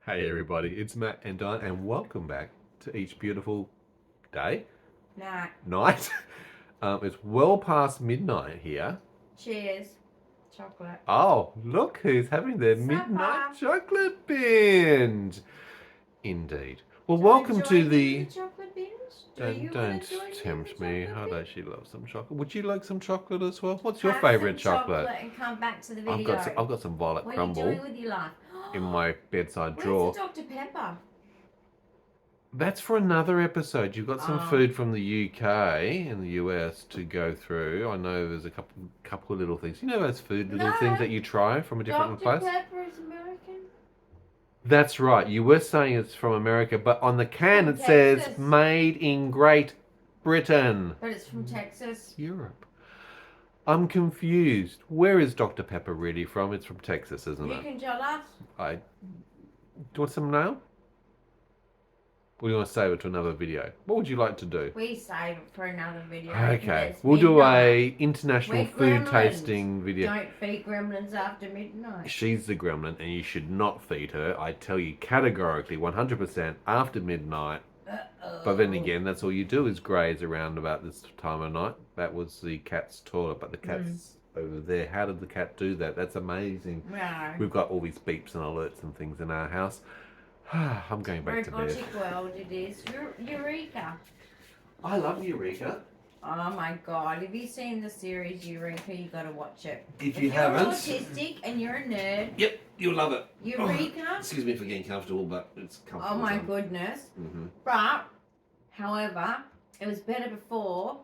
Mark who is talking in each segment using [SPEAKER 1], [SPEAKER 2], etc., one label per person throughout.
[SPEAKER 1] Hey everybody, it's Matt and Dyan, and welcome back to each beautiful day, night. It's well past midnight here.
[SPEAKER 2] Cheers. Chocolate.
[SPEAKER 1] Oh, look who's having their midnight chocolate binge. Indeed. Well, welcome to the
[SPEAKER 2] chocolate binge.
[SPEAKER 1] Don't tempt me. I know she loves some chocolate. Would you like some chocolate as well? What's your favourite chocolate?
[SPEAKER 2] And come back to the video.
[SPEAKER 1] I've got some violet crumble.
[SPEAKER 2] What are you doing with your life?
[SPEAKER 1] In my bedside drawer.
[SPEAKER 2] Where's the Dr. Pepper?
[SPEAKER 1] That's for another episode. You've got some food from the UK and the US to go through. I know there's a couple of little things. You know those little things that you try from a different place?
[SPEAKER 2] Dr. Pepper is American.
[SPEAKER 1] That's right. You were saying it's from America, but on the can it says made in Great Britain.
[SPEAKER 2] But it's from Texas.
[SPEAKER 1] Europe. I'm confused. Where is Dr. Pepper really from? It's from Texas, isn't it?
[SPEAKER 2] You can tell us.
[SPEAKER 1] Do you want some now? Or do you want to save it to another video? What would you like to do?
[SPEAKER 2] We save it for another video.
[SPEAKER 1] Okay. We'll do a international food tasting video.
[SPEAKER 2] Don't feed gremlins after midnight.
[SPEAKER 1] She's the gremlin and you should not feed her. I tell you categorically 100% after midnight. But then again, that's all you do is graze around about this time of night. That was the cat's toilet, but the cat's over there. How did the cat do that? That's amazing.
[SPEAKER 2] No.
[SPEAKER 1] We've got all these beeps and alerts and things in our house. I'm going back to bed.
[SPEAKER 2] Robotic world it is. Eureka.
[SPEAKER 1] I love Eureka.
[SPEAKER 2] Oh my god, have you seen the series Eureka? You gotta watch it.
[SPEAKER 1] If you haven't.
[SPEAKER 2] You're autistic and you're a nerd.
[SPEAKER 1] Yep, you'll love it.
[SPEAKER 2] Eureka.
[SPEAKER 1] Oh, excuse me for getting comfortable, but it's comfortable.
[SPEAKER 2] Oh my goodness. But, however, it was better before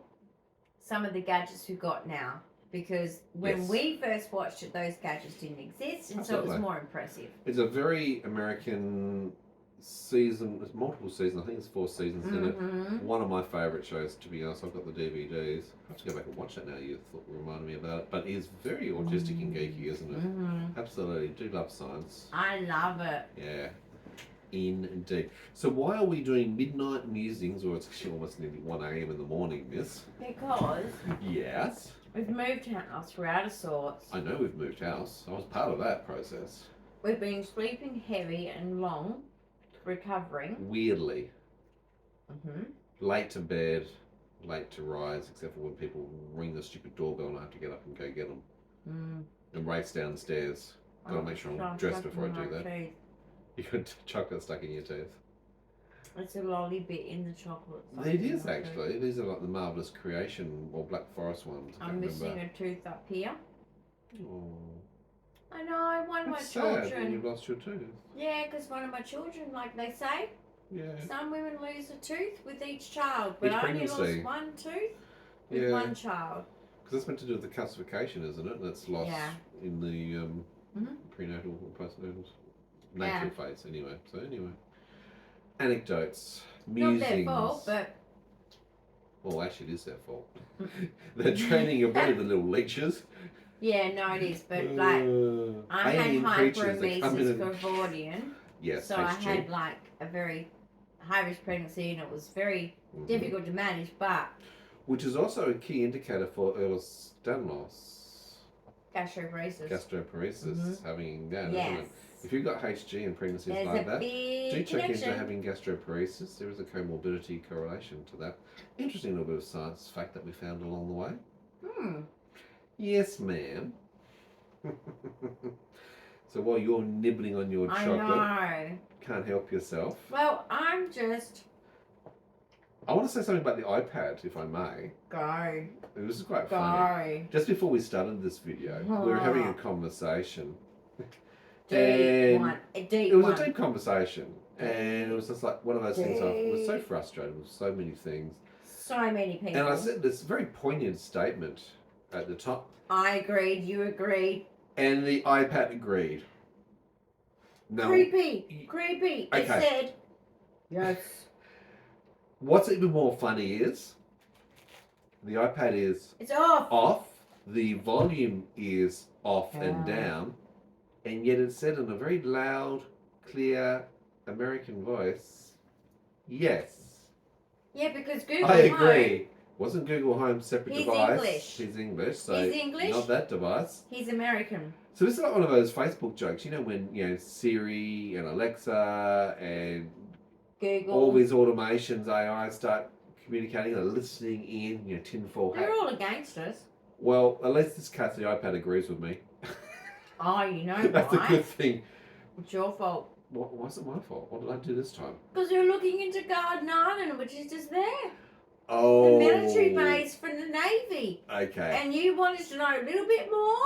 [SPEAKER 2] some of the gadgets we've got now. Because when we first watched it, those gadgets didn't exist, and so it was more impressive. It's
[SPEAKER 1] a very American season. It's multiple seasons. I think it's 4 seasons in it. One of my favourite shows, to be honest. I've got the DVDs. I have to go back and watch that now. You reminded me about it. But it's very autistic and geeky, isn't it? Absolutely. Do love science.
[SPEAKER 2] I love it.
[SPEAKER 1] Yeah. Indeed. So why are we doing midnight musings, or it's actually almost nearly 1 a.m. in the morning, miss?
[SPEAKER 2] Because...
[SPEAKER 1] Yes?
[SPEAKER 2] We've moved house. We're out of sorts.
[SPEAKER 1] I know we've moved house. I was part of that process.
[SPEAKER 2] We've been sleeping heavy and long, recovering.
[SPEAKER 1] Weirdly. Late to bed, late to rise, except for when people ring the stupid doorbell and I have to get up and go get them. And race downstairs. Got to make sure I'm dressed before I do that. Teeth. You got chocolate stuck in your teeth.
[SPEAKER 2] It's a lolly bit in the chocolate.
[SPEAKER 1] It is actually. These are like the Marvellous Creation or Black Forest ones.
[SPEAKER 2] I'm missing a tooth up here.
[SPEAKER 1] Oh.
[SPEAKER 2] I know, one of my
[SPEAKER 1] children.
[SPEAKER 2] Sad
[SPEAKER 1] you've lost your tooth.
[SPEAKER 2] Yeah, because one of my children, like they say, some women lose a tooth with each child, but I only lost one tooth with one child.
[SPEAKER 1] Because that's meant to do with the calcification, isn't it? That's lost in the prenatal or postnatal natal phase anyway. So anyway. Anecdotes, musings.
[SPEAKER 2] Not their fault, but...
[SPEAKER 1] Well, actually, it is their fault. They're training your body with little leeches.
[SPEAKER 2] Yeah, no, it is, but like, I had hyperemesis Gordian.
[SPEAKER 1] Yes,
[SPEAKER 2] so I had like a very high-risk pregnancy, and it was very difficult to manage, but...
[SPEAKER 1] Which is also a key indicator for Ehlers-Danlos loss.
[SPEAKER 2] Gastroparesis.
[SPEAKER 1] Having that, isn't it? If you've got HG and pregnancies like that, do check into having gastroparesis. There is a comorbidity correlation to that. Interesting little bit of science fact that we found along the way. Yes, ma'am. So while you're nibbling on your chocolate, can't help yourself.
[SPEAKER 2] Well, I'm just...
[SPEAKER 1] I want to say something about the iPad, if I may.
[SPEAKER 2] Go.
[SPEAKER 1] This is quite funny. Just before we started this video, we were having a conversation.
[SPEAKER 2] It was
[SPEAKER 1] a deep conversation, and it was just like one of those things. I was so frustrated with so many things,
[SPEAKER 2] so many people,
[SPEAKER 1] and I said this very poignant statement at the top.
[SPEAKER 2] I agreed, you agreed,
[SPEAKER 1] and the iPad agreed. No,
[SPEAKER 2] creepy.
[SPEAKER 1] Okay.
[SPEAKER 2] It said yes.
[SPEAKER 1] What's even more funny is the iPad is off. The volume is off and down. And yet it said in a very loud, clear American voice, yes.
[SPEAKER 2] Yeah, because Google
[SPEAKER 1] I agree. Wasn't Google Home separate
[SPEAKER 2] He's
[SPEAKER 1] device?
[SPEAKER 2] English.
[SPEAKER 1] He's English. So
[SPEAKER 2] He's English.
[SPEAKER 1] not that device.
[SPEAKER 2] He's American.
[SPEAKER 1] So this is like one of those Facebook jokes, you know, when Siri and Alexa and
[SPEAKER 2] Google.
[SPEAKER 1] all these automations, AI start communicating and listening in, tinfoil hat.
[SPEAKER 2] They're all against us.
[SPEAKER 1] Well, at least this cat, the iPad, agrees with me.
[SPEAKER 2] Oh, you know
[SPEAKER 1] That's
[SPEAKER 2] why?
[SPEAKER 1] a good thing.
[SPEAKER 2] It's your fault.
[SPEAKER 1] Why is it my fault? What did I do this time?
[SPEAKER 2] Because you're looking into Garden Island, which is just there.
[SPEAKER 1] Oh.
[SPEAKER 2] The military base from the Navy.
[SPEAKER 1] Okay.
[SPEAKER 2] And you wanted to know a little bit more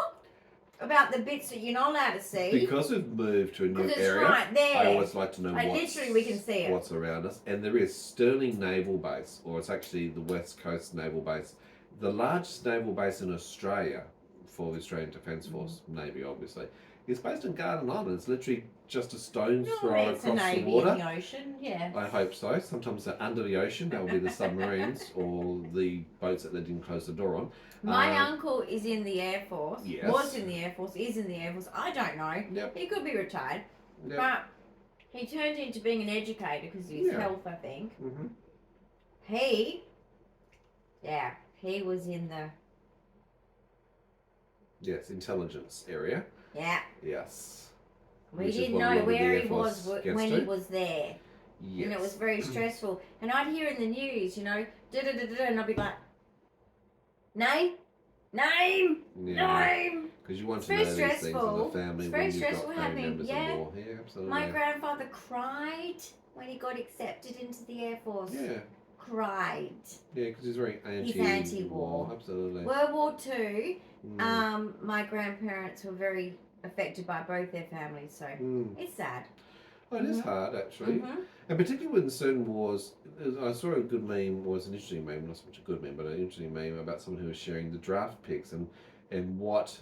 [SPEAKER 2] about the bits that you're not allowed to see.
[SPEAKER 1] Because we've moved to a new
[SPEAKER 2] Because it's
[SPEAKER 1] area,
[SPEAKER 2] right there.
[SPEAKER 1] I always like to know
[SPEAKER 2] literally we can see it.
[SPEAKER 1] what's around us. And there is Stirling Naval Base, or it's actually the West Coast Naval Base, the largest naval base in Australia for the Australian Defence Force, Navy obviously. It's based in Garden Island. It's literally just a stone's throw
[SPEAKER 2] It's a
[SPEAKER 1] across the
[SPEAKER 2] Navy
[SPEAKER 1] water.
[SPEAKER 2] in the ocean, yeah.
[SPEAKER 1] I hope so. Sometimes they're under the ocean. That would be the submarines or the boats that they didn't close the door on.
[SPEAKER 2] My uncle is in the Air Force.
[SPEAKER 1] Yes.
[SPEAKER 2] Was in the Air Force. Is in the Air Force. I don't know.
[SPEAKER 1] Yep.
[SPEAKER 2] He could be retired.
[SPEAKER 1] Yep.
[SPEAKER 2] But he turned into being an educator because of his health, I think.
[SPEAKER 1] Mm-hmm.
[SPEAKER 2] He was in the...
[SPEAKER 1] Yes, intelligence area.
[SPEAKER 2] Yeah.
[SPEAKER 1] Yes.
[SPEAKER 2] We
[SPEAKER 1] Which is
[SPEAKER 2] didn't
[SPEAKER 1] what a
[SPEAKER 2] know
[SPEAKER 1] lot of the
[SPEAKER 2] where
[SPEAKER 1] Air
[SPEAKER 2] he
[SPEAKER 1] Force
[SPEAKER 2] was
[SPEAKER 1] gets
[SPEAKER 2] when
[SPEAKER 1] to.
[SPEAKER 2] he was there.
[SPEAKER 1] Yes.
[SPEAKER 2] And it was very stressful. And I'd hear in the news, da-da-da-da, and I'd be like, name, name.
[SPEAKER 1] Because you want
[SPEAKER 2] It's
[SPEAKER 1] to know
[SPEAKER 2] very
[SPEAKER 1] these things as a
[SPEAKER 2] stressful.
[SPEAKER 1] family
[SPEAKER 2] It's very
[SPEAKER 1] when you've got
[SPEAKER 2] stressful
[SPEAKER 1] family
[SPEAKER 2] having-
[SPEAKER 1] members
[SPEAKER 2] yeah.
[SPEAKER 1] in war. Yeah, absolutely.
[SPEAKER 2] My grandfather cried when he got accepted into the Air Force.
[SPEAKER 1] Yeah.
[SPEAKER 2] Cried.
[SPEAKER 1] Yeah, because he's very
[SPEAKER 2] He's
[SPEAKER 1] anti-war.
[SPEAKER 2] anti-war.
[SPEAKER 1] Absolutely.
[SPEAKER 2] World War II,
[SPEAKER 1] Mm.
[SPEAKER 2] my grandparents were very affected by both their families, so it's sad.
[SPEAKER 1] Oh, it is hard, actually.
[SPEAKER 2] Mhm.
[SPEAKER 1] And particularly with certain wars, I saw a good meme, was an interesting meme, not so much a good meme, but an interesting meme about someone who was sharing the draft picks and what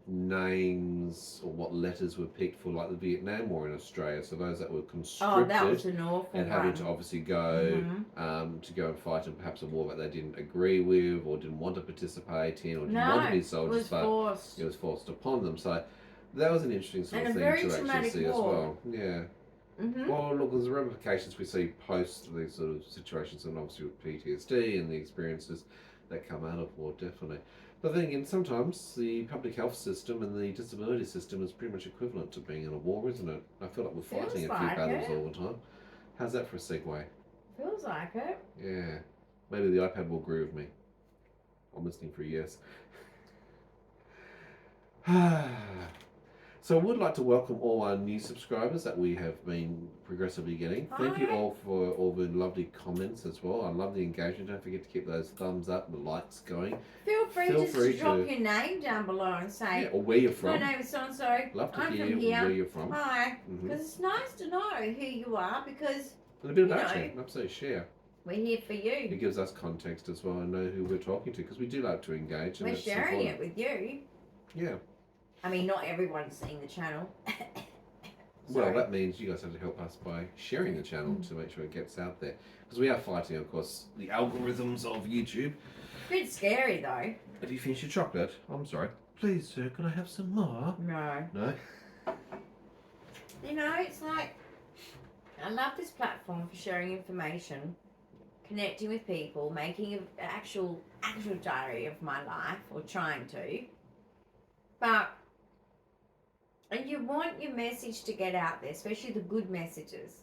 [SPEAKER 1] names or what letters were picked for like the Vietnam War in Australia. So those that were conscripted
[SPEAKER 2] Oh, that was an awful
[SPEAKER 1] and
[SPEAKER 2] one.
[SPEAKER 1] having to obviously go
[SPEAKER 2] Mhm.
[SPEAKER 1] to go and fight in perhaps a war that they didn't agree with or didn't want to participate in or didn't
[SPEAKER 2] No,
[SPEAKER 1] want to be
[SPEAKER 2] it
[SPEAKER 1] soldiers,
[SPEAKER 2] was
[SPEAKER 1] but
[SPEAKER 2] forced.
[SPEAKER 1] it was forced upon them. So that was an interesting sort
[SPEAKER 2] And
[SPEAKER 1] of
[SPEAKER 2] a
[SPEAKER 1] thing
[SPEAKER 2] very
[SPEAKER 1] to actually
[SPEAKER 2] traumatic
[SPEAKER 1] see as
[SPEAKER 2] war.
[SPEAKER 1] well. Yeah.
[SPEAKER 2] Mhm.
[SPEAKER 1] Well, look, there's ramifications we see post these sort of situations, and obviously with PTSD and the experiences that come out of war, definitely. But then again, sometimes the public health system and the disability system is pretty much equivalent to being in a war, isn't it? I feel like we're
[SPEAKER 2] Feels
[SPEAKER 1] fighting a few
[SPEAKER 2] like
[SPEAKER 1] battles
[SPEAKER 2] it.
[SPEAKER 1] all the time. How's that for a segue?
[SPEAKER 2] Feels like it.
[SPEAKER 1] Yeah. Maybe the iPad will agree with me. I'm listening for a yes. So I would like to welcome all our new subscribers that we have been progressively getting. Thank you
[SPEAKER 2] Hi.
[SPEAKER 1] all for all the lovely comments as well. I love the engagement. Don't forget to keep those thumbs up and the likes going.
[SPEAKER 2] Feel free
[SPEAKER 1] Feel
[SPEAKER 2] just
[SPEAKER 1] free
[SPEAKER 2] to drop
[SPEAKER 1] to-
[SPEAKER 2] your name down below and say,
[SPEAKER 1] Yeah, or where you're
[SPEAKER 2] my
[SPEAKER 1] from.
[SPEAKER 2] name is so-and-so,
[SPEAKER 1] Love to
[SPEAKER 2] I'm
[SPEAKER 1] hear
[SPEAKER 2] from here.
[SPEAKER 1] where you're from.
[SPEAKER 2] Hi.
[SPEAKER 1] Mhm.
[SPEAKER 2] Because it's nice to know who you are because
[SPEAKER 1] And a bit
[SPEAKER 2] you
[SPEAKER 1] about
[SPEAKER 2] know.
[SPEAKER 1] you. Absolutely share.
[SPEAKER 2] we're here for
[SPEAKER 1] It
[SPEAKER 2] you.
[SPEAKER 1] gives us context as well and know who we're talking to because we do like to engage. And
[SPEAKER 2] We're
[SPEAKER 1] it's
[SPEAKER 2] sharing
[SPEAKER 1] important.
[SPEAKER 2] it with you.
[SPEAKER 1] Yeah.
[SPEAKER 2] I mean, not everyone's seeing the channel.
[SPEAKER 1] Well,
[SPEAKER 2] Sorry.
[SPEAKER 1] that means you guys have to help us by sharing the channel to make sure it gets out there. Because we are fighting, of course, the algorithms of YouTube.
[SPEAKER 2] Bit scary though.
[SPEAKER 1] Have you finished your chocolate? I'm sorry. Please, sir, can I have some more?
[SPEAKER 2] No.
[SPEAKER 1] No?
[SPEAKER 2] It's like, I love this platform for sharing information, connecting with people, making an actual diary of my life, or trying to. And you want your message to get out there, especially the good messages.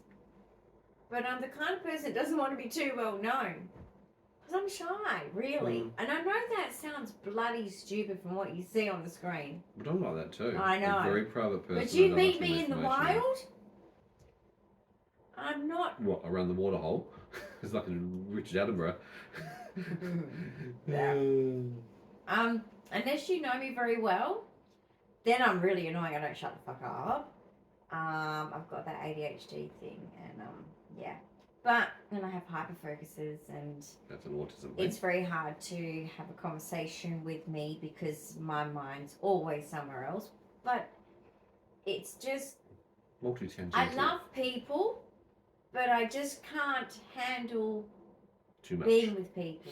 [SPEAKER 2] But I'm the kind of person that doesn't want to be too well known. Because I'm shy, really. And I know that sounds bloody stupid from what you see on the screen.
[SPEAKER 1] But I'm like that too.
[SPEAKER 2] I know.
[SPEAKER 1] I'm a very private person.
[SPEAKER 2] But you
[SPEAKER 1] I don't
[SPEAKER 2] meet
[SPEAKER 1] like
[SPEAKER 2] me in the
[SPEAKER 1] information.
[SPEAKER 2] wild? I'm not.
[SPEAKER 1] What, around the waterhole? It's like in Richard Attenborough.
[SPEAKER 2] Yeah. Unless you know me very well, then I'm really annoying. I don't shut the fuck up. I've got that ADHD thing, and yeah. But then I have hyperfocuses, and
[SPEAKER 1] That's an autism thing.
[SPEAKER 2] it's very hard to have a conversation with me because my mind's always somewhere else. But it's just,
[SPEAKER 1] Multi-tangential.
[SPEAKER 2] I love people, but I just can't handle
[SPEAKER 1] Too much.
[SPEAKER 2] being with people.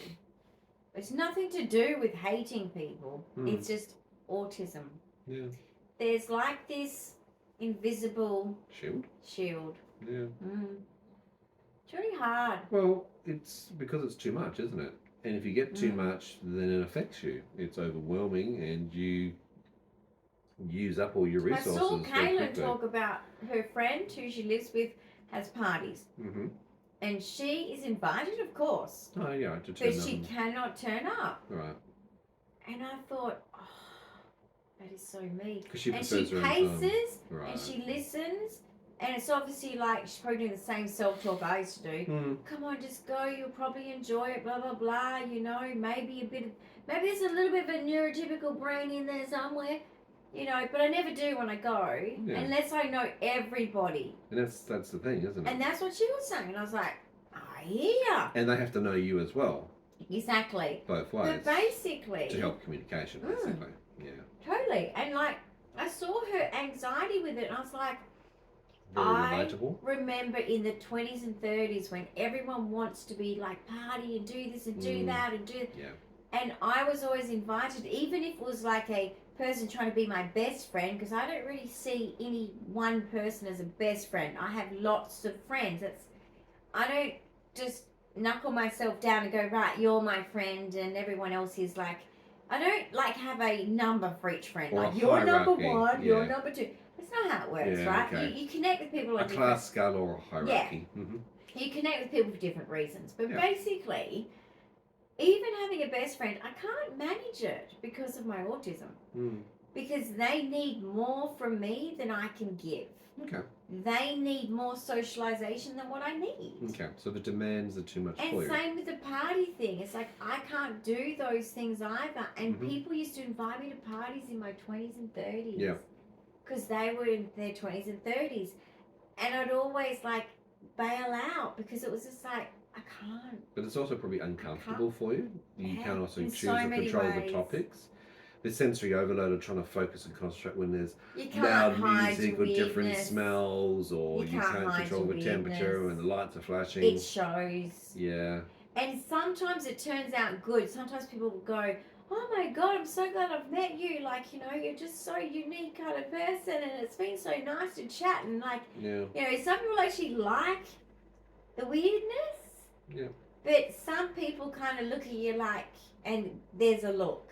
[SPEAKER 2] It's nothing to do with hating people. It's just autism.
[SPEAKER 1] Yeah.
[SPEAKER 2] There's like this invisible
[SPEAKER 1] Shield? Yeah.
[SPEAKER 2] It's really hard.
[SPEAKER 1] Well, it's because it's too much, isn't it? And if you get too much, then it affects you. It's overwhelming, and you use up all your resources.
[SPEAKER 2] I saw Kaylin talk about her friend who she lives with has parties.
[SPEAKER 1] Mm-hmm.
[SPEAKER 2] And she is invited, of course.
[SPEAKER 1] Oh, yeah.
[SPEAKER 2] But she cannot turn up.
[SPEAKER 1] Right.
[SPEAKER 2] And I thought, oh, that is so me.
[SPEAKER 1] Because she
[SPEAKER 2] paces,
[SPEAKER 1] right.
[SPEAKER 2] and she listens. And it's obviously like she's probably doing the same self-talk I used to do. Come on, just go. You'll probably enjoy it, blah, blah, blah. You know, maybe there's a little bit of a neurotypical brain in there somewhere. You know, but I never do when I go, unless I know everybody.
[SPEAKER 1] And that's the thing, isn't it?
[SPEAKER 2] And that's what she was saying. And I was like, I hear.
[SPEAKER 1] And they have to know you as well.
[SPEAKER 2] Exactly.
[SPEAKER 1] Both ways.
[SPEAKER 2] But basically.
[SPEAKER 1] To help communication, basically. Yeah.
[SPEAKER 2] Totally. And like, I saw her anxiety with it, and I was like,
[SPEAKER 1] Very relatable.
[SPEAKER 2] I remember in the 20s and 30s when everyone wants to be like party and do this and do that and do.
[SPEAKER 1] Yeah.
[SPEAKER 2] And I was always invited, even if it was like a person trying to be my best friend, because I don't really see any one person as a best friend. I have lots of friends. I don't just knuckle myself down and go, right, you're my friend, and everyone else is like, I don't like have a number for each friend.
[SPEAKER 1] Or
[SPEAKER 2] like you're number one,
[SPEAKER 1] yeah.
[SPEAKER 2] you're number two. That's not how it works, right?
[SPEAKER 1] Okay.
[SPEAKER 2] You connect with people on
[SPEAKER 1] a class scale or a hierarchy.
[SPEAKER 2] Yeah. You connect with people for different reasons. But basically, even having a best friend, I can't manage it because of my autism. Because they need more from me than I can give. Okay. They need more socialization than what I need.
[SPEAKER 1] Okay, so the demands are too much
[SPEAKER 2] and
[SPEAKER 1] for you.
[SPEAKER 2] And same with the party thing. It's like I can't do those things either. And people used to invite me to parties in my 20s and 30s. Yeah. Because they were in their 20s and 30s. And I'd always like bail out because it was just like, I can't.
[SPEAKER 1] But it's also probably uncomfortable for you. You can't also choose
[SPEAKER 2] so
[SPEAKER 1] or control the topics. The sensory overload of trying to focus and concentrate when there's loud music or different smells, or you can't control the temperature when the lights are flashing.
[SPEAKER 2] It shows.
[SPEAKER 1] Yeah.
[SPEAKER 2] And sometimes it turns out good. Sometimes people will go, oh my God, I'm so glad I've met you. Like, you know, you're just so unique kind of person, and it's been so nice to chat. And like, you know, some people actually like the weirdness. Yeah. But some people kind of look at you like, and there's a look.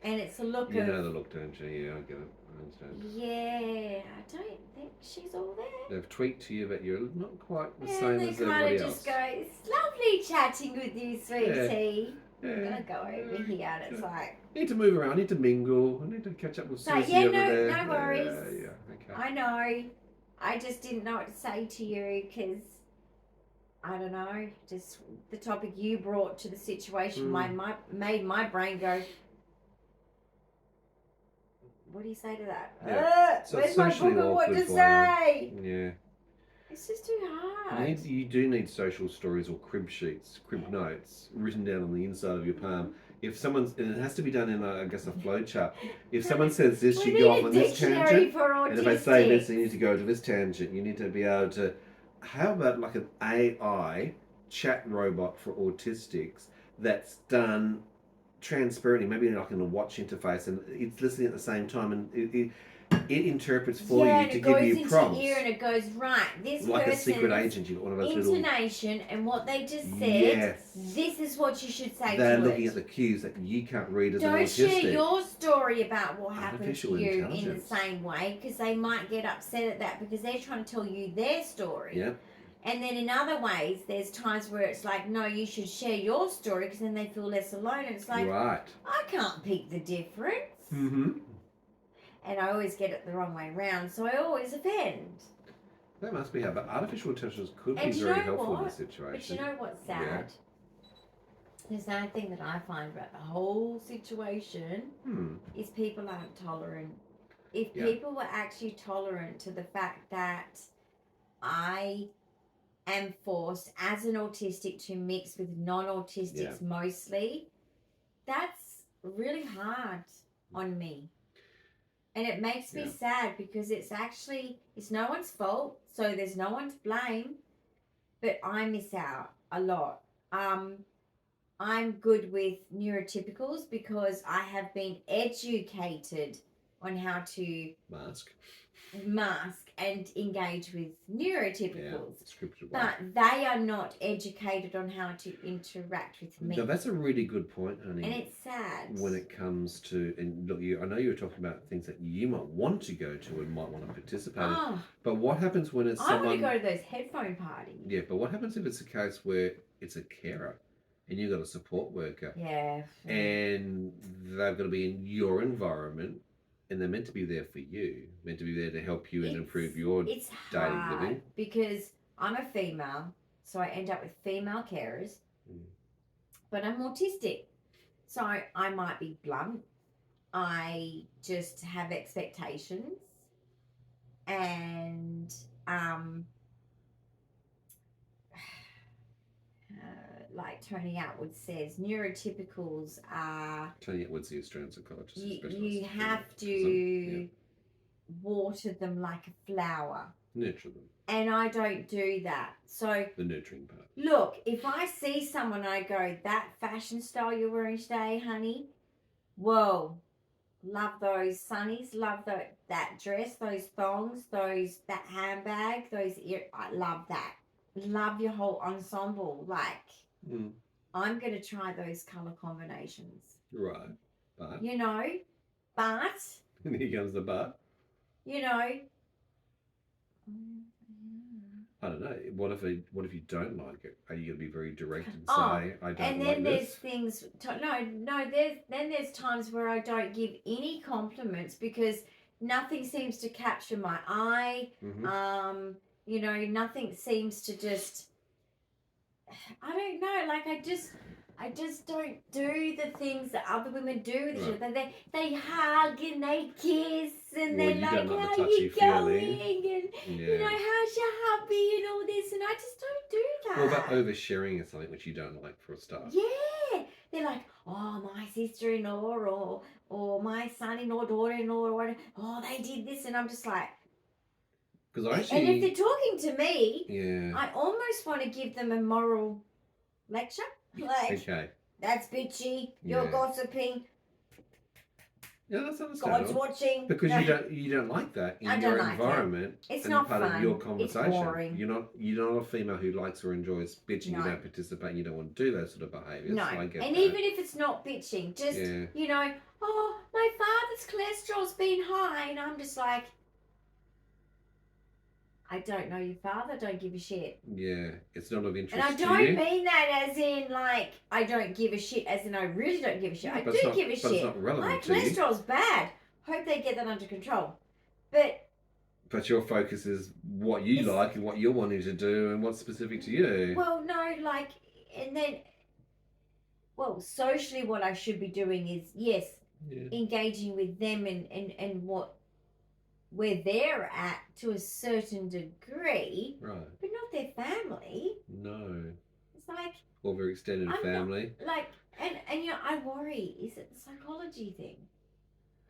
[SPEAKER 2] And it's a look
[SPEAKER 1] of... You know the look, don't you? Yeah, I get it. I understand.
[SPEAKER 2] Yeah, I don't think she's all there.
[SPEAKER 1] They've tweaked to you, but you're not quite the same as everybody else.
[SPEAKER 2] They kind of just go, it's lovely chatting with you, sweetie.
[SPEAKER 1] Yeah.
[SPEAKER 2] I'm going to go over here, and it's like...
[SPEAKER 1] I need to move around, I need to mingle, I need to catch up with Susie over there.
[SPEAKER 2] No worries.
[SPEAKER 1] Yeah, okay.
[SPEAKER 2] I know. I just didn't know what to say to you, because... I don't know, just the topic you brought to the situation made my brain go... What do you say to that?
[SPEAKER 1] Yeah. So
[SPEAKER 2] where's my book of what to say?
[SPEAKER 1] Yeah.
[SPEAKER 2] It's just too hard.
[SPEAKER 1] You do need social stories or crib sheets, crib notes written down on the inside of your palm. If someone's, and it has to be done in, a flow chart. If someone says this, you go off on this tangent. And if I say this, you need to go to this tangent. You need to be able to. How about like an AI chat robot for autistics that's done transparently, maybe like in a watch interface, and it's listening at the same time, and it interprets for you to give you prompts.
[SPEAKER 2] Your ear and it goes, right, this
[SPEAKER 1] like a secret agent. You've got one of those
[SPEAKER 2] intonation little... and what they just said. This is what you should say.
[SPEAKER 1] They're looking at the cues that you can't read as an autistic.
[SPEAKER 2] Don't share your story about what happened to you in the same way, because they might get upset at that because they're trying to tell you their story. Yeah. And then in other ways, there's times where it's like, no, you should share your story because then they feel less alone. And it's like, I can't pick the difference. And I always get it the wrong way around, so I always offend.
[SPEAKER 1] That must be how, but artificial intelligence could be very helpful in this situation.
[SPEAKER 2] But you know what's sad? Yeah. There's another thing that I find about the whole situation is people aren't tolerant. If people were actually tolerant to the fact that I am forced as an autistic to mix with non-autistics mostly, that's really hard on me. And it makes me sad because it's no one's fault, so there's no one to blame, but I miss out a lot. I'm good with neurotypicals because I have been educated on how to
[SPEAKER 1] mask
[SPEAKER 2] and engage with neurotypicals.
[SPEAKER 1] Scripted
[SPEAKER 2] but they are not educated on how to interact with me.
[SPEAKER 1] No, that's a really good point, honey.
[SPEAKER 2] And it's sad.
[SPEAKER 1] When it comes to, and look, I know you were talking about things that you might want to go to and might want to participate in. But what happens when it's
[SPEAKER 2] I want to go to those headphone parties.
[SPEAKER 1] Yeah, but what happens if it's a case where it's a carer and you've got a support worker?
[SPEAKER 2] Yeah.
[SPEAKER 1] And they've got to be in your environment and they're meant to be there for you, meant to be there to help you and improve your daily living.
[SPEAKER 2] Because I'm a female, so I end up with female carers, but I'm autistic. So I might be blunt. I just have expectations. And like Tony Atwood says, neurotypicals are...
[SPEAKER 1] Tony Atwood's the Australian psychologist.
[SPEAKER 2] You have to water them like a flower.
[SPEAKER 1] Nurture them.
[SPEAKER 2] And I don't do that. So...
[SPEAKER 1] The nurturing part.
[SPEAKER 2] Look, if I see someone, I go, that fashion style you're wearing today, honey, whoa. Love those sunnies, love that dress, those thongs, that handbag, I love that. Love your whole ensemble. Like, I'm going to try those colour combinations.
[SPEAKER 1] Right. But?
[SPEAKER 2] You know, but...
[SPEAKER 1] And here comes the but.
[SPEAKER 2] You know...
[SPEAKER 1] I don't know. What if you don't like it? Are you going to be very direct and say, I don't like this?
[SPEAKER 2] And then there's things... then there's times where I don't give any compliments because nothing seems to capture my eye. You know, nothing seems to just... I don't know. Like, I just don't do the things that other women do with each other. They hug and they kiss and they're like, how you going? And, you know, how's your hubby and all this? And I just don't do that.
[SPEAKER 1] What about oversharing or something which you don't like for a start?
[SPEAKER 2] Yeah. They're like, oh, my sister-in-law or my son-in-law, daughter-in-law, or whatever. Oh, they did this. And I'm just like...
[SPEAKER 1] And if
[SPEAKER 2] they're talking to me,
[SPEAKER 1] I
[SPEAKER 2] almost want to give them a moral lecture. Like,
[SPEAKER 1] okay.
[SPEAKER 2] That's bitchy. You're gossiping.
[SPEAKER 1] Yeah, that's understandable.
[SPEAKER 2] God's watching.
[SPEAKER 1] Because you don't like that in your environment.
[SPEAKER 2] It's not
[SPEAKER 1] part
[SPEAKER 2] fun.
[SPEAKER 1] of your conversation.
[SPEAKER 2] It's boring.
[SPEAKER 1] You're not a female who likes or enjoys bitching. No. You don't participate. You don't want to do those sort of behaviours.
[SPEAKER 2] No.
[SPEAKER 1] So I get
[SPEAKER 2] and
[SPEAKER 1] that.
[SPEAKER 2] Even if it's not bitching, just you know, oh, my father's cholesterol's been high, and I'm just like, I don't know your father, don't give a shit.
[SPEAKER 1] Yeah, it's not of interest
[SPEAKER 2] to you. And I don't mean that as in, like, I don't give a shit, as in I really don't give a shit. I do give a shit.
[SPEAKER 1] But it's not relevant
[SPEAKER 2] my
[SPEAKER 1] to you.
[SPEAKER 2] cholesterol's bad. Hope they get that under control. But
[SPEAKER 1] your focus is what you like and what you're wanting to do and what's specific to you.
[SPEAKER 2] Well, no, like, and then, socially what I should be doing is, engaging with them and what... where they're at to a certain degree,
[SPEAKER 1] right?
[SPEAKER 2] But not their family.
[SPEAKER 1] No.
[SPEAKER 2] It's like...
[SPEAKER 1] Or their extended family.
[SPEAKER 2] And you know, I worry, is it the psychology thing?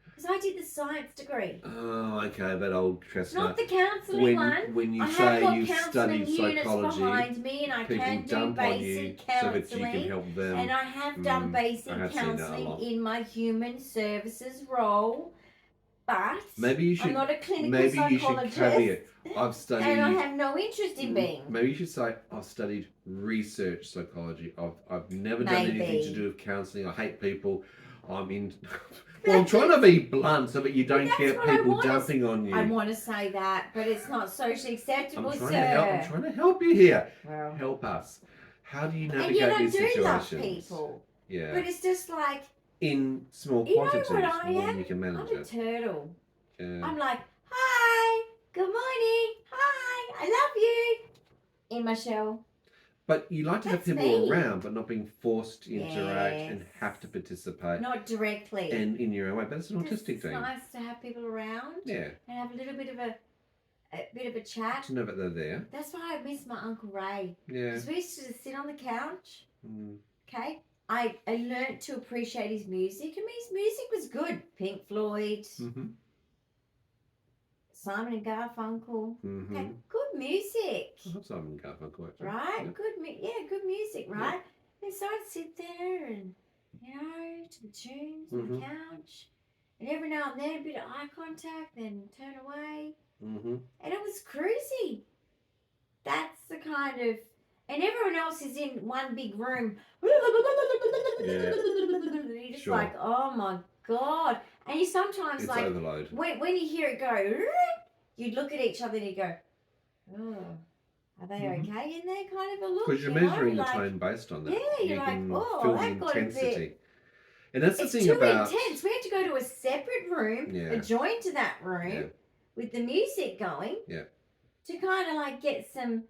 [SPEAKER 2] Because I did the science degree.
[SPEAKER 1] Oh, okay, but old chestnut.
[SPEAKER 2] Not the counselling one.
[SPEAKER 1] When you
[SPEAKER 2] I
[SPEAKER 1] say
[SPEAKER 2] have got
[SPEAKER 1] you studied psychology,
[SPEAKER 2] behind me and I can do basic counselling.
[SPEAKER 1] So that you can help them.
[SPEAKER 2] And I have done basic counselling in my human services role. But
[SPEAKER 1] maybe you should,
[SPEAKER 2] I'm not a clinical
[SPEAKER 1] maybe
[SPEAKER 2] psychologist.
[SPEAKER 1] You should caveat. I've studied,
[SPEAKER 2] and I have no interest in being.
[SPEAKER 1] Maybe you should say I've studied research psychology. I've never done anything to do with counselling. I hate people. I'm trying to be blunt so that you don't get people dumping on you.
[SPEAKER 2] I want to say that, but it's not socially acceptable,
[SPEAKER 1] I'm trying to help you here. Well, help us. How do you navigate these situations?
[SPEAKER 2] And love people.
[SPEAKER 1] Yeah.
[SPEAKER 2] But it's just like...
[SPEAKER 1] in small quantities,
[SPEAKER 2] you know what I am?
[SPEAKER 1] You can manage
[SPEAKER 2] I'm a turtle.
[SPEAKER 1] Yeah.
[SPEAKER 2] I'm like, hi, good morning, hi, I love you, in my shell.
[SPEAKER 1] But you like to have people around, but not being forced to interact and have to participate.
[SPEAKER 2] Not directly.
[SPEAKER 1] And in your own way, but it's an autistic thing.
[SPEAKER 2] It's nice to have people around.
[SPEAKER 1] Yeah. And
[SPEAKER 2] have a little bit of a chat.
[SPEAKER 1] To know that they're there.
[SPEAKER 2] That's why I miss my Uncle Ray.
[SPEAKER 1] Yeah.
[SPEAKER 2] Because we used to just sit on the couch.
[SPEAKER 1] Mm.
[SPEAKER 2] Okay. I learnt to appreciate his music. I mean, his music was good. Pink Floyd.
[SPEAKER 1] Mm-hmm.
[SPEAKER 2] Simon and Garfunkel.
[SPEAKER 1] Mm-hmm.
[SPEAKER 2] Okay, good music.
[SPEAKER 1] I love Simon and Garfunkel, actually.
[SPEAKER 2] Right?
[SPEAKER 1] Yeah.
[SPEAKER 2] Good music, right?
[SPEAKER 1] Yeah.
[SPEAKER 2] And so I'd sit there and, you know, to the tunes on the couch. And every now and then, a bit of eye contact, then turn away.
[SPEAKER 1] Mm-hmm.
[SPEAKER 2] And it was cruisy. That's the kind of... And everyone else is in one big room.
[SPEAKER 1] Yeah.
[SPEAKER 2] You're just like, oh my God. And you sometimes
[SPEAKER 1] it's overload.
[SPEAKER 2] When you hear it go, you'd look at each other and you go, oh, are they okay in there? Kind of a look.
[SPEAKER 1] Because you're measuring the tone based on that.
[SPEAKER 2] Yeah, you're like, oh, that got a bit...
[SPEAKER 1] And that's the thing
[SPEAKER 2] about... It's too intense. We had to go to a separate room,
[SPEAKER 1] Yeah.
[SPEAKER 2] adjoined to that room, with the music going.
[SPEAKER 1] Yeah.
[SPEAKER 2] To kind of like get some...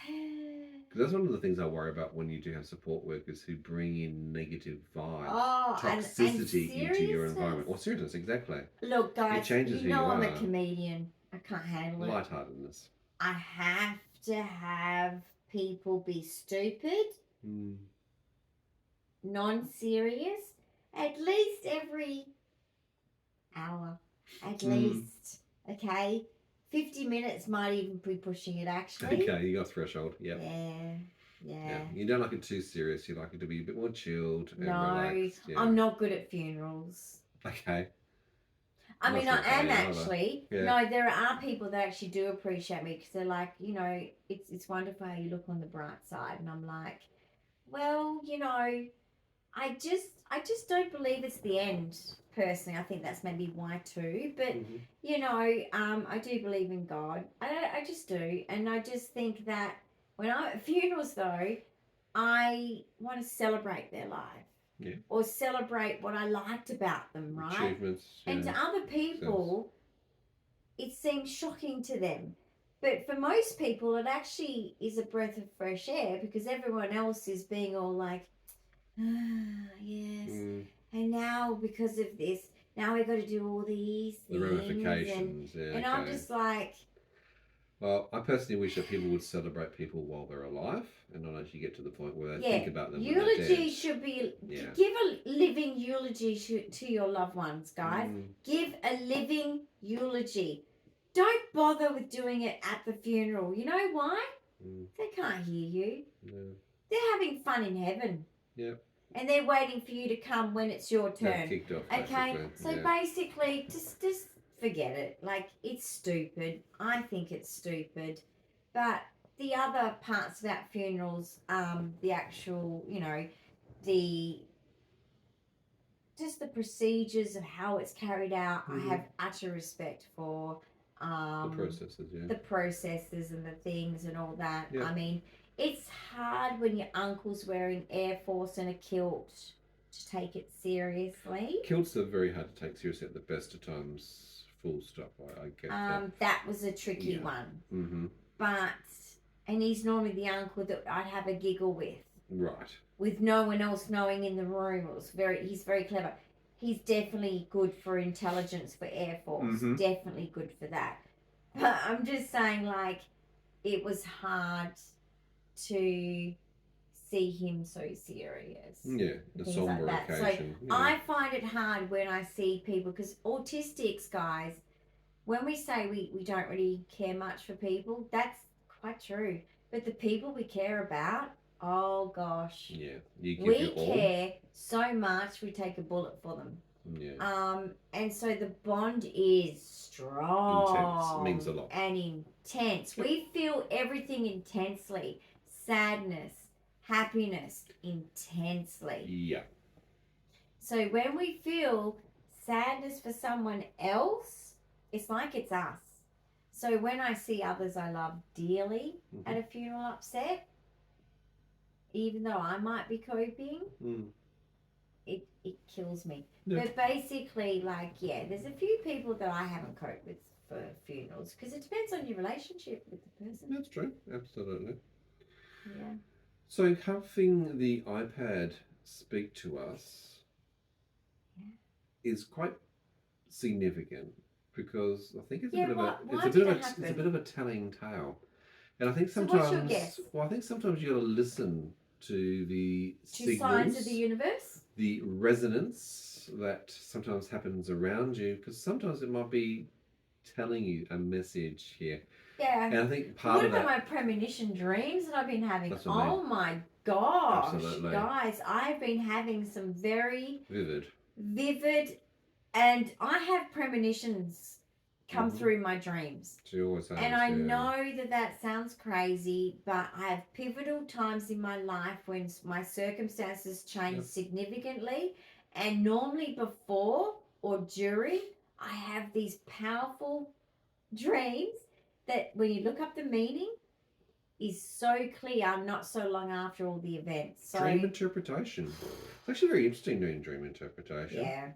[SPEAKER 1] Because that's one of the things I worry about when you do have support workers who bring in negative vibes, toxicity into your environment. Or seriousness, exactly.
[SPEAKER 2] Look, guys,
[SPEAKER 1] it changes
[SPEAKER 2] you know
[SPEAKER 1] who
[SPEAKER 2] I'm
[SPEAKER 1] you
[SPEAKER 2] a comedian. I can't handle it.
[SPEAKER 1] Lightheartedness.
[SPEAKER 2] I have to have people be stupid, non-serious, at least every hour. At least, okay? 50 minutes might even be pushing it, actually.
[SPEAKER 1] Okay, you got a threshold. Yep.
[SPEAKER 2] Yeah.
[SPEAKER 1] You don't like it too serious. You like it to be a bit more chilled and relaxed. Yeah.
[SPEAKER 2] I'm not good at funerals.
[SPEAKER 1] Okay.
[SPEAKER 2] I mean, I am actually. Yeah. No, there are people that actually do appreciate me because they're like, you know, it's wonderful how you look on the bright side. And I'm like, well, you know, I just don't believe it's the end. Personally, I think that's maybe why too. But you know, I do believe in God. I just do, and I just think that when I'm at funerals, though, I want to celebrate their life, or celebrate what I liked about them, right?
[SPEAKER 1] Achievements.
[SPEAKER 2] And to other people, it seems shocking to them. But for most people, it actually is a breath of fresh air because everyone else is being all like, yes. And now, because of this, now we've got to do all these things.
[SPEAKER 1] The ramifications,
[SPEAKER 2] and I'm just like...
[SPEAKER 1] Well, I personally wish that people would celebrate people while they're alive and not actually get to the point where they think about them when they're dead.
[SPEAKER 2] Eulogy should be... Give a living eulogy to your loved ones, guys. Give a living eulogy. Don't bother with doing it at the funeral. You know why? They can't hear you. No. They're having fun in heaven.
[SPEAKER 1] Yep.
[SPEAKER 2] And they're waiting for you to come when it's your turn.
[SPEAKER 1] Kicked off,
[SPEAKER 2] okay? So basically, just forget it. Like, it's stupid. I think it's stupid. But the other parts about funerals, the actual, you know, just the procedures of how it's carried out, I have utter respect for.
[SPEAKER 1] The processes,
[SPEAKER 2] The processes and the things and all that. Yeah. I mean... It's hard when your uncle's wearing Air Force and a kilt to take it seriously.
[SPEAKER 1] Kilts are very hard to take seriously at the best of times. Full stop. I get that.
[SPEAKER 2] That was a tricky one. But, and he's normally the uncle that I'd have a giggle with.
[SPEAKER 1] Right.
[SPEAKER 2] With no one else knowing in the room. He's very clever. He's definitely good for intelligence for Air Force. Definitely good for that. But I'm just saying, like, it was hard to see him so serious.
[SPEAKER 1] Yeah, a somber occasion.
[SPEAKER 2] So I find it hard when I see people, because autistics, guys, when we say we don't really care much for people, that's quite true. But the people we care about, oh gosh.
[SPEAKER 1] Yeah, you give
[SPEAKER 2] we care so much, we take a bullet for them.
[SPEAKER 1] Yeah.
[SPEAKER 2] And so the bond is strong.
[SPEAKER 1] Intense. Means a lot.
[SPEAKER 2] And intense. We feel everything intensely. Sadness, happiness, intensely.
[SPEAKER 1] Yeah.
[SPEAKER 2] So when we feel sadness for someone else, it's like it's us. So when I see others I love dearly at a funeral upset, even though I might be coping, it kills me. Yeah. But basically, like, there's a few people that I haven't coped with for funerals because it depends on your relationship with the person.
[SPEAKER 1] That's true. Absolutely.
[SPEAKER 2] Yeah.
[SPEAKER 1] So having the iPad speak to us is quite significant because I think it's a bit of a telling tale, and I think sometimes.
[SPEAKER 2] So what's your guess?
[SPEAKER 1] Well, I think sometimes you got to listen to the signals,
[SPEAKER 2] signs of the universe,
[SPEAKER 1] the resonance that sometimes happens around you, because sometimes it might be telling you a message here.
[SPEAKER 2] Yeah.
[SPEAKER 1] And I think part of that...
[SPEAKER 2] What about my premonition dreams that I've been having? Oh my gosh.
[SPEAKER 1] Absolutely.
[SPEAKER 2] Guys, I've been having some very...
[SPEAKER 1] Vivid
[SPEAKER 2] And I have premonitions come through my dreams.
[SPEAKER 1] She always has.
[SPEAKER 2] And I know that sounds crazy, but I have pivotal times in my life when my circumstances change significantly. And normally before or during, I have these powerful dreams that when you look up the meaning is so clear not so long after all the events. So,
[SPEAKER 1] dream interpretation. It's actually very interesting doing dream interpretation.
[SPEAKER 2] Yeah.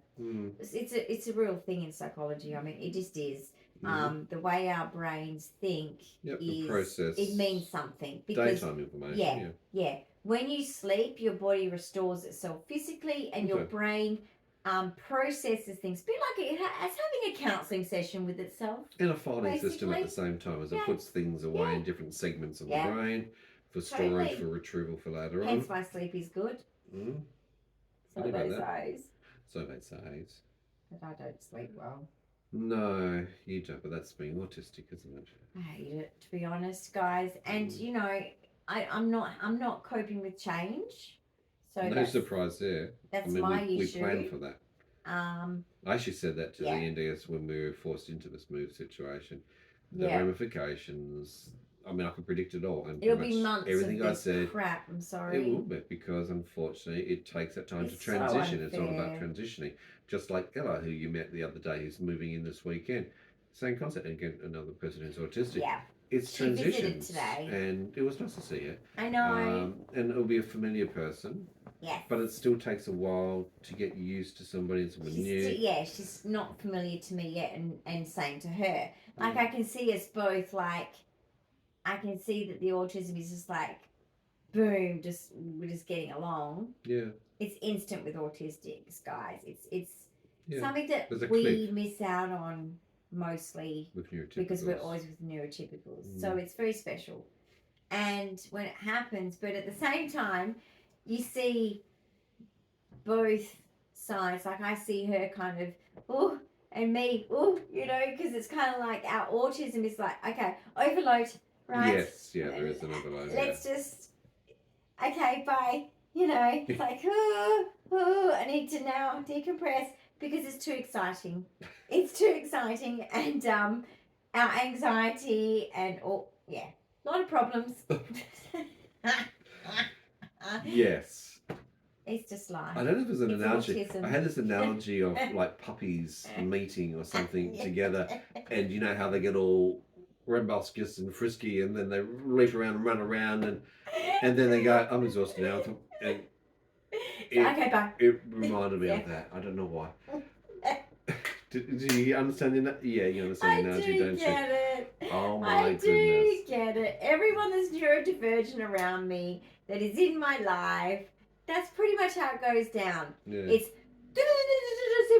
[SPEAKER 2] It's a real thing in psychology. I mean, it just is. The way our brains think is
[SPEAKER 1] process.
[SPEAKER 2] It means something. Because,
[SPEAKER 1] daytime information.
[SPEAKER 2] Yeah. When you sleep, your body restores itself physically and your brain processes things. A bit like it's having a counselling session with itself.
[SPEAKER 1] And a filing system at the same time as it puts things away in different segments of the brain for storage, for retrieval for later on.
[SPEAKER 2] Hence why sleep is good. So they say.
[SPEAKER 1] So they say.
[SPEAKER 2] But I don't sleep well.
[SPEAKER 1] No, you don't, but that's being autistic, isn't it?
[SPEAKER 2] I hate it, to be honest, guys. And you know, I'm not coping with change. So
[SPEAKER 1] no surprise there.
[SPEAKER 2] That's my issue.
[SPEAKER 1] We planned for that.
[SPEAKER 2] I
[SPEAKER 1] actually said that to the NDS when we were forced into this move situation. The ramifications. I mean, I could predict it all. And
[SPEAKER 2] it'll be months
[SPEAKER 1] everything
[SPEAKER 2] of
[SPEAKER 1] I
[SPEAKER 2] this
[SPEAKER 1] said.
[SPEAKER 2] crap. I'm sorry.
[SPEAKER 1] It will be, because unfortunately it takes that time to transition. It's all about transitioning. Just like Ella, who you met the other day, who's moving in this weekend. Same concept. Again, another person who's autistic.
[SPEAKER 2] Yeah.
[SPEAKER 1] It's transitions. Today. And it was nice to see you.
[SPEAKER 2] I know.
[SPEAKER 1] And it'll be a familiar person.
[SPEAKER 2] Yes.
[SPEAKER 1] But it still takes a while to get used to somebody and someone new.
[SPEAKER 2] She's not familiar to me yet, and same to her. Like, I can see us both, like, I can see that the autism is just like, boom, we're just getting along. Yeah. It's instant with autistics, guys. It's something that we miss out on mostly
[SPEAKER 1] with neurotypicals,
[SPEAKER 2] because we're always with neurotypicals. So it's very special. And when it happens, but at the same time, you see both sides. Like, I see her kind of, oh, and me, oh, you know, because it's kind of like our autism is like, okay, overload, right?
[SPEAKER 1] Yes, there is an overload.
[SPEAKER 2] Let's just, okay, bye. You know, it's like, I need to now decompress because it's too exciting. It's too exciting. And our anxiety and all, a lot of problems.
[SPEAKER 1] Yes.
[SPEAKER 2] It's just life.
[SPEAKER 1] I don't know if it's an analogy. Autism. I had this analogy of like puppies meeting or something together, and you know how they get all rambunctious and frisky, and then they leap around and run around, and then they go, I'm exhausted now. And
[SPEAKER 2] okay, bye.
[SPEAKER 1] It reminded me of that. I don't know why. Do you understand that? Yeah, you understand the analogy, don't you? I do get it. Oh my goodness. I do
[SPEAKER 2] get it. Everyone that's neurodivergent around me that is in my life, that's pretty much how it goes down. Yeah. It's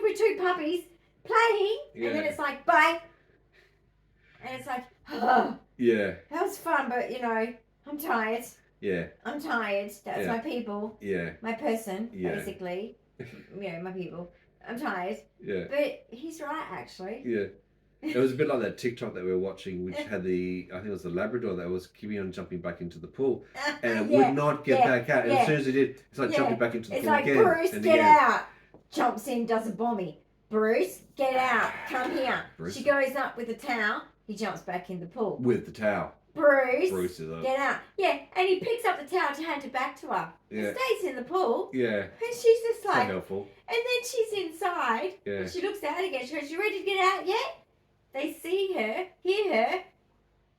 [SPEAKER 2] we're two puppies playing, and then it's like, bye. And it's like, oh. Yeah. That was fun, but you know, I'm tired. Yeah. I'm tired. That's my people. Yeah. My person, basically. My people. I'm tired. Yeah. But he's right, actually.
[SPEAKER 1] Yeah. It was a bit like that TikTok that we were watching, which had I think it was the Labrador that was keeping on jumping back into the pool, and it would not get back out. And as soon as it did, it's like jumping back into the pool again.
[SPEAKER 2] It's like, Bruce, get out. Jumps in, does a bommy. Bruce, get out. Come here. Bruce. She goes up with a towel. He jumps back in the pool.
[SPEAKER 1] With the towel.
[SPEAKER 2] Bruce is up. Get out. Yeah, and he picks up the towel to hand it back to her. Yeah. He stays in the pool. Yeah. And she's just like...
[SPEAKER 1] So helpful.
[SPEAKER 2] And then she's inside. Yeah. And she looks out again. She goes, you ready to get out yet? They see her, hear her.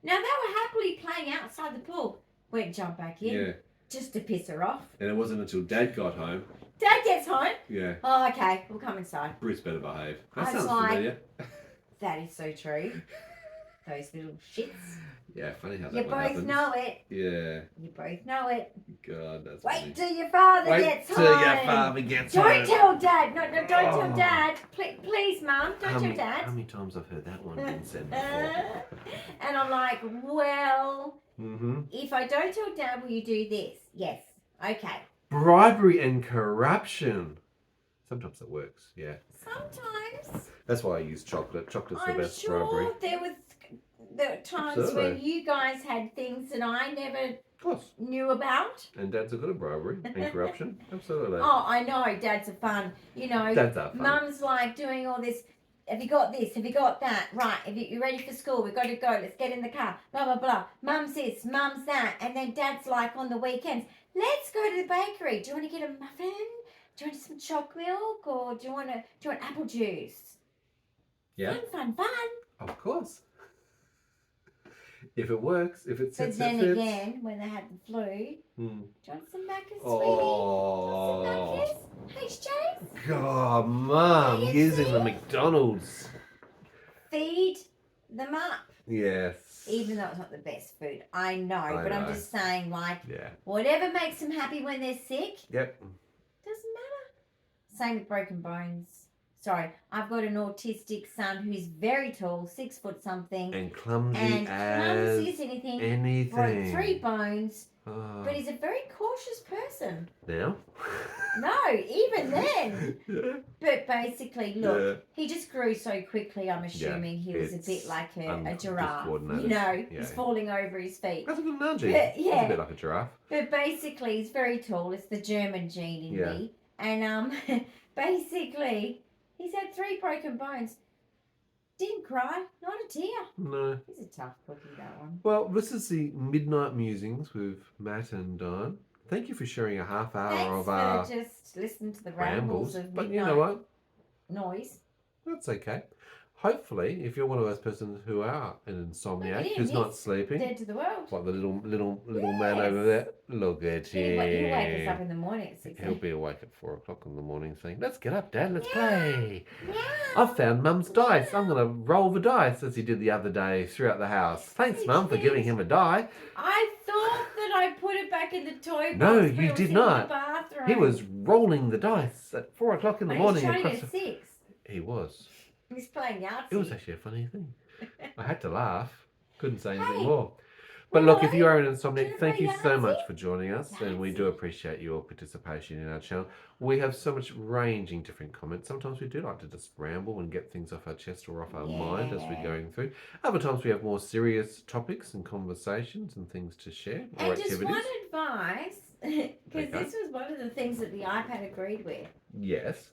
[SPEAKER 2] Now, they were happily playing outside the pool. Went jump back in. Yeah. Just to piss her off.
[SPEAKER 1] And it wasn't until Dad got home.
[SPEAKER 2] Dad gets home? Yeah. Oh, okay. We'll come inside.
[SPEAKER 1] Bruce better behave. That sounds familiar.
[SPEAKER 2] That is so true. Those little shits.
[SPEAKER 1] Yeah, funny how that
[SPEAKER 2] You both
[SPEAKER 1] happens.
[SPEAKER 2] know it.
[SPEAKER 1] Yeah.
[SPEAKER 2] You both know it.
[SPEAKER 1] God, that's
[SPEAKER 2] Wait
[SPEAKER 1] funny.
[SPEAKER 2] till your father gets home.
[SPEAKER 1] Wait till your father gets home.
[SPEAKER 2] Don't tell Dad. No, don't tell Dad. Please, Mum, don't tell Dad.
[SPEAKER 1] How many times I've heard that one being said before?
[SPEAKER 2] And I'm like, well, if I don't tell Dad, will you do this? Yes. Okay.
[SPEAKER 1] Bribery and corruption. Sometimes it works, yeah.
[SPEAKER 2] Sometimes.
[SPEAKER 1] That's why I use chocolate. Chocolate's the best bribery.
[SPEAKER 2] I'm sure there was the times
[SPEAKER 1] Absolutely.
[SPEAKER 2] when you guys had things that I never
[SPEAKER 1] Of course.
[SPEAKER 2] knew about.
[SPEAKER 1] And dads are good at bribery and corruption. Absolutely.
[SPEAKER 2] Oh, I know, dads are fun. You know,
[SPEAKER 1] Dads are fun.
[SPEAKER 2] Mum's like doing all this. Have you got this? Have you got that? Right, you ready for school? We've got to go. Let's get in the car. Blah, blah, blah. Mum's this, mum's that. And then dad's like on the weekends, let's go to the bakery. Do you want to get a muffin? Do you want some chocolate milk? Or do you want apple juice?
[SPEAKER 1] Yeah.
[SPEAKER 2] Fun.
[SPEAKER 1] Of course. If it works, if it fits,
[SPEAKER 2] But then
[SPEAKER 1] it fits.
[SPEAKER 2] again, when they had the flu, do you want some Maccas,
[SPEAKER 1] Oh.
[SPEAKER 2] sweetie? Do you want some Maccas? HJs?
[SPEAKER 1] God, Mum,
[SPEAKER 2] You
[SPEAKER 1] using
[SPEAKER 2] see?
[SPEAKER 1] the McDonald's.
[SPEAKER 2] Feed them up.
[SPEAKER 1] Yes.
[SPEAKER 2] Even though it's not the best food. I know, but I'm
[SPEAKER 1] know.
[SPEAKER 2] just saying, like,
[SPEAKER 1] Yeah.
[SPEAKER 2] whatever makes them happy when they're sick,
[SPEAKER 1] Yep.
[SPEAKER 2] doesn't matter. Same with broken bones. Sorry, I've got an autistic son who's very tall, 6 foot something,
[SPEAKER 1] And clumsy
[SPEAKER 2] and
[SPEAKER 1] as
[SPEAKER 2] clumsy as anything. Broke
[SPEAKER 1] anything.
[SPEAKER 2] 3 bones,
[SPEAKER 1] Oh.
[SPEAKER 2] but he's a very cautious person.
[SPEAKER 1] Now?
[SPEAKER 2] No, even then.
[SPEAKER 1] Yeah.
[SPEAKER 2] But basically, look, he just grew so quickly. I'm assuming he was a
[SPEAKER 1] it's
[SPEAKER 2] bit like a giraffe.
[SPEAKER 1] discoordinated.
[SPEAKER 2] You know,
[SPEAKER 1] Yeah.
[SPEAKER 2] he's falling over his feet.
[SPEAKER 1] That's a good analogy.
[SPEAKER 2] But, yeah.
[SPEAKER 1] It's a bit like a giraffe.
[SPEAKER 2] But basically, he's very tall. It's the German gene in
[SPEAKER 1] Yeah.
[SPEAKER 2] me. And basically, he's had 3 broken bones. Didn't cry, not a tear.
[SPEAKER 1] No.
[SPEAKER 2] He's a tough cookie, that one.
[SPEAKER 1] Well, this is the Midnight Musings with Matt and Dyan. Thank you for sharing a half hour
[SPEAKER 2] Thanks
[SPEAKER 1] of
[SPEAKER 2] for
[SPEAKER 1] our
[SPEAKER 2] just listening to the rambles
[SPEAKER 1] rambles.
[SPEAKER 2] of
[SPEAKER 1] But
[SPEAKER 2] midnight
[SPEAKER 1] you know what?
[SPEAKER 2] noise.
[SPEAKER 1] That's okay. Hopefully, if you're one of those persons who are an insomniac,
[SPEAKER 2] Look at
[SPEAKER 1] who's
[SPEAKER 2] him,
[SPEAKER 1] not
[SPEAKER 2] he's
[SPEAKER 1] sleeping,
[SPEAKER 2] Dead to the world.
[SPEAKER 1] like the little man
[SPEAKER 2] Yes.
[SPEAKER 1] over there, look at
[SPEAKER 2] He'll wake us up
[SPEAKER 1] him.
[SPEAKER 2] in the morning at 6
[SPEAKER 1] He'll be awake at 4 o'clock in the morning saying, let's get up, Dad, let's
[SPEAKER 2] Yeah.
[SPEAKER 1] play.
[SPEAKER 2] Yeah.
[SPEAKER 1] I've found Mum's dice. I'm going to roll the dice, as he did the other day throughout the house. Thanks,
[SPEAKER 2] He
[SPEAKER 1] Mum, for
[SPEAKER 2] did.
[SPEAKER 1] giving him a die.
[SPEAKER 2] I thought that I put it back in the toy box.
[SPEAKER 1] No,
[SPEAKER 2] but
[SPEAKER 1] you
[SPEAKER 2] it was
[SPEAKER 1] did
[SPEAKER 2] in
[SPEAKER 1] not.
[SPEAKER 2] The bathroom.
[SPEAKER 1] He was rolling the dice at 4 o'clock in the
[SPEAKER 2] He's
[SPEAKER 1] morning.
[SPEAKER 2] trying
[SPEAKER 1] across
[SPEAKER 2] at
[SPEAKER 1] the...
[SPEAKER 2] 6.
[SPEAKER 1] He was.
[SPEAKER 2] He's playing Yahtzee.
[SPEAKER 1] It was actually a funny thing. I had to laugh. Couldn't say anything
[SPEAKER 2] Hey,
[SPEAKER 1] more. But look, if
[SPEAKER 2] Roy,
[SPEAKER 1] you are an
[SPEAKER 2] do
[SPEAKER 1] insomniac,
[SPEAKER 2] you
[SPEAKER 1] thank you
[SPEAKER 2] play
[SPEAKER 1] so much
[SPEAKER 2] Yahtzee?
[SPEAKER 1] for joining us, and we do
[SPEAKER 2] Yahtzee.
[SPEAKER 1] appreciate your participation in our channel. We have so much ranging different comments. Sometimes we do like to just ramble and get things off our chest or off our mind as we're
[SPEAKER 2] Yeah.
[SPEAKER 1] going through. Other times we have more serious topics and conversations and things to share or
[SPEAKER 2] And just
[SPEAKER 1] activities.
[SPEAKER 2] one advice, because
[SPEAKER 1] Okay.
[SPEAKER 2] this was one of the things that the iPad agreed with.
[SPEAKER 1] Yes.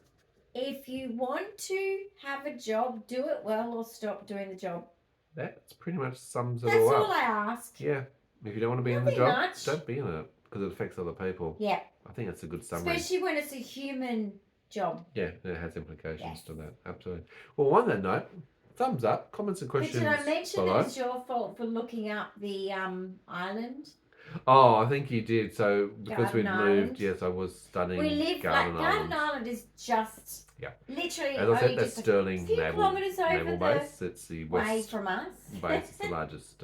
[SPEAKER 2] If you want to have a job, do it well or stop doing the job.
[SPEAKER 1] That pretty much sums it
[SPEAKER 2] That's
[SPEAKER 1] all
[SPEAKER 2] all
[SPEAKER 1] up.
[SPEAKER 2] I ask.
[SPEAKER 1] Yeah. If you don't want to be in the
[SPEAKER 2] Nothing
[SPEAKER 1] job,
[SPEAKER 2] much.
[SPEAKER 1] don't be in it because it affects other people.
[SPEAKER 2] Yeah,
[SPEAKER 1] I think that's a good summary.
[SPEAKER 2] especially when it's a human job.
[SPEAKER 1] Yeah, it has implications
[SPEAKER 2] Yes.
[SPEAKER 1] to that. Absolutely. Well, on that note, thumbs up, comments and
[SPEAKER 2] But
[SPEAKER 1] questions
[SPEAKER 2] did I mention
[SPEAKER 1] below.
[SPEAKER 2] that it's your fault for looking up the island?
[SPEAKER 1] Oh, I think you did. So because
[SPEAKER 2] Garden
[SPEAKER 1] we'd
[SPEAKER 2] Island.
[SPEAKER 1] moved, yes, I was studying
[SPEAKER 2] We live
[SPEAKER 1] Garden
[SPEAKER 2] like
[SPEAKER 1] Island.
[SPEAKER 2] Garden Island is just
[SPEAKER 1] Yeah.
[SPEAKER 2] literally
[SPEAKER 1] As I said,
[SPEAKER 2] only
[SPEAKER 1] that's
[SPEAKER 2] just
[SPEAKER 1] Sterling
[SPEAKER 2] a few
[SPEAKER 1] Naval
[SPEAKER 2] kilometres over
[SPEAKER 1] Naval
[SPEAKER 2] the
[SPEAKER 1] Base. It's the
[SPEAKER 2] way
[SPEAKER 1] west
[SPEAKER 2] from us.
[SPEAKER 1] base. It's the largest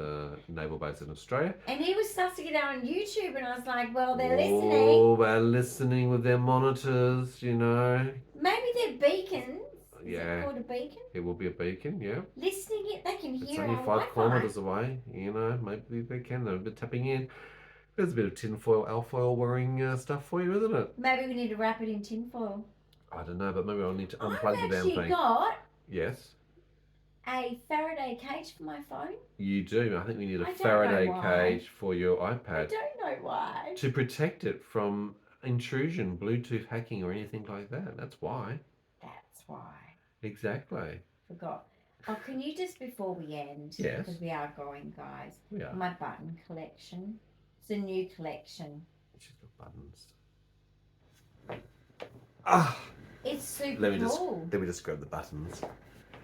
[SPEAKER 1] naval base in Australia.
[SPEAKER 2] And he was sussing it out on YouTube, and I was like, well, they're listening.
[SPEAKER 1] Oh, they're listening with their monitors, you know.
[SPEAKER 2] Maybe they're beacons. Is
[SPEAKER 1] Yeah.
[SPEAKER 2] it called a beacon?
[SPEAKER 1] It will be a beacon, yeah.
[SPEAKER 2] Listening it, they can
[SPEAKER 1] It's
[SPEAKER 2] hear
[SPEAKER 1] only
[SPEAKER 2] our
[SPEAKER 1] 5
[SPEAKER 2] Wi-Fi.
[SPEAKER 1] kilometres away, you know. Maybe they can. They're a bit tapping in. There's a bit of tinfoil, alfoil wearing stuff for you, isn't it?
[SPEAKER 2] Maybe we need to wrap it in tinfoil.
[SPEAKER 1] I don't know, but maybe I'll need to
[SPEAKER 2] I've
[SPEAKER 1] unplug the damn
[SPEAKER 2] actually
[SPEAKER 1] thing.
[SPEAKER 2] got
[SPEAKER 1] Yes,
[SPEAKER 2] a Faraday cage for my phone.
[SPEAKER 1] you do. I think we need
[SPEAKER 2] I
[SPEAKER 1] a
[SPEAKER 2] don't know
[SPEAKER 1] Faraday
[SPEAKER 2] why.
[SPEAKER 1] cage for your
[SPEAKER 2] I
[SPEAKER 1] iPad
[SPEAKER 2] don't know why.
[SPEAKER 1] to protect it from intrusion, Bluetooth hacking, or anything like that. That's why.
[SPEAKER 2] That's why.
[SPEAKER 1] Exactly.
[SPEAKER 2] Forgot. Oh, can you just before we end?
[SPEAKER 1] Yes.
[SPEAKER 2] Because we are going, guys.
[SPEAKER 1] Yeah.
[SPEAKER 2] My button collection. It's a new collection.
[SPEAKER 1] She's got buttons. Ah,
[SPEAKER 2] It's super
[SPEAKER 1] let me
[SPEAKER 2] cool.
[SPEAKER 1] just grab the buttons.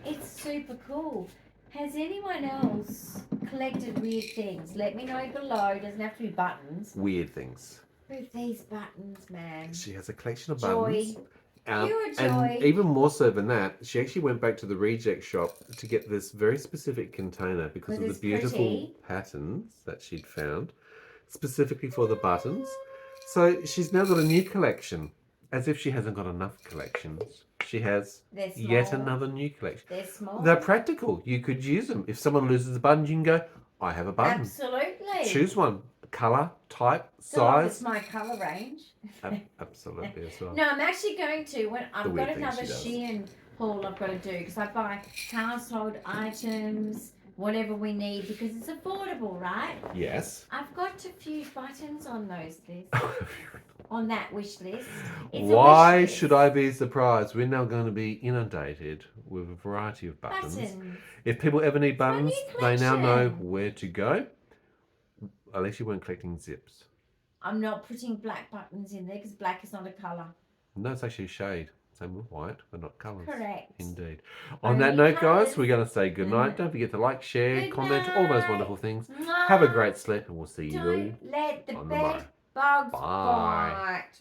[SPEAKER 2] It's super cool. Has anyone else collected weird things? Let me know below. It doesn't have to be buttons.
[SPEAKER 1] Weird things.
[SPEAKER 2] But these buttons, man.
[SPEAKER 1] She has a collection of
[SPEAKER 2] Joy.
[SPEAKER 1] buttons.
[SPEAKER 2] Pure joy.
[SPEAKER 1] And even more so than that, she actually went back to the reject shop to get this very specific container because
[SPEAKER 2] With
[SPEAKER 1] of the
[SPEAKER 2] this
[SPEAKER 1] beautiful
[SPEAKER 2] pretty-
[SPEAKER 1] patterns that she'd found specifically for the buttons. So she's now got a new collection, as if she hasn't got enough collections. She has
[SPEAKER 2] They're small.
[SPEAKER 1] yet another new collection.
[SPEAKER 2] They're small.
[SPEAKER 1] They're practical. You could use them. If someone loses a button, you can go, I have a button.
[SPEAKER 2] Absolutely.
[SPEAKER 1] Choose one. Colour, type,
[SPEAKER 2] So long as it's
[SPEAKER 1] size.
[SPEAKER 2] my colour range.
[SPEAKER 1] Absolutely as well.
[SPEAKER 2] No, I'm actually going to. When I've
[SPEAKER 1] weird
[SPEAKER 2] got
[SPEAKER 1] things
[SPEAKER 2] another
[SPEAKER 1] she does.
[SPEAKER 2] Shein haul I've got to do because I buy household items, whatever we need because it's affordable, right?
[SPEAKER 1] Yes.
[SPEAKER 2] I've got a few buttons on those lists. On that wish list. It's
[SPEAKER 1] Why
[SPEAKER 2] a wish list.
[SPEAKER 1] should I be surprised? We're now going to be inundated with a variety of buttons. If people ever need buttons, they now know where to go. Unless you weren't collecting zips.
[SPEAKER 2] I'm not putting black buttons in there because black is not a colour.
[SPEAKER 1] No, it's actually a shade. Same with white, but not colours.
[SPEAKER 2] Correct.
[SPEAKER 1] Indeed. On that note, guys, we're going to say goodnight. Don't forget to like, share, comment, all those wonderful things. Have a great sleep, and we'll see you
[SPEAKER 2] Don't let the
[SPEAKER 1] on
[SPEAKER 2] bed
[SPEAKER 1] the
[SPEAKER 2] bugs
[SPEAKER 1] Bye.
[SPEAKER 2] bite.